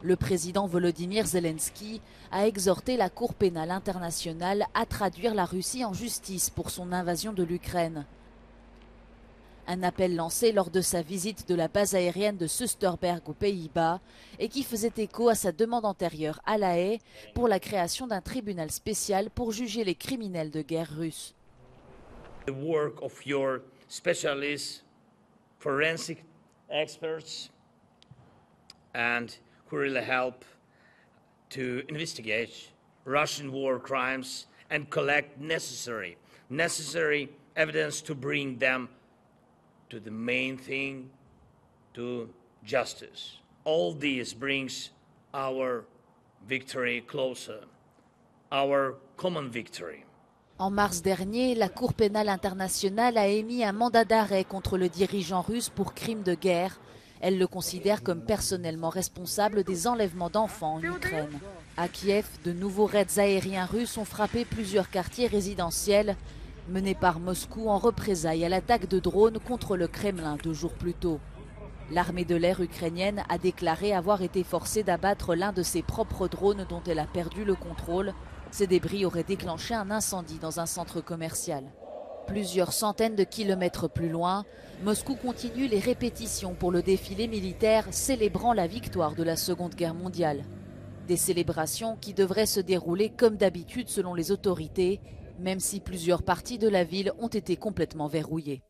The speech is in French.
Le président Volodymyr Zelensky a exhorté la Cour pénale internationale à traduire la Russie en justice pour son invasion de l'Ukraine. Un appel lancé lors de sa visite de la base aérienne de Soesterberg aux Pays-Bas et qui faisait écho à sa demande antérieure à La Haye pour la création d'un tribunal spécial pour juger les criminels de guerre russes. The work of your specialists, forensic experts, and who really help to investigate Russian war crimes and collect necessary evidence to bring them to the main thing, to justice. All this brings our victory closer, our common victory. En mars dernier, la Cour pénale internationale a émis un mandat d'arrêt contre le dirigeant russe pour crimes de guerre. Elle le considère comme personnellement responsable des enlèvements d'enfants en Ukraine. À Kiev, de nouveaux raids aériens russes ont frappé plusieurs quartiers résidentiels menés par Moscou en représailles à l'attaque de drones contre le Kremlin 2 jours plus tôt. L'armée de l'air ukrainienne a déclaré avoir été forcée d'abattre l'un de ses propres drones dont elle a perdu le contrôle. Ces débris auraient déclenché un incendie dans un centre commercial. Plusieurs centaines de kilomètres plus loin, Moscou continue les répétitions pour le défilé militaire célébrant la victoire de la Seconde Guerre mondiale. Des célébrations qui devraient se dérouler comme d'habitude selon les autorités, même si plusieurs parties de la ville ont été complètement verrouillées.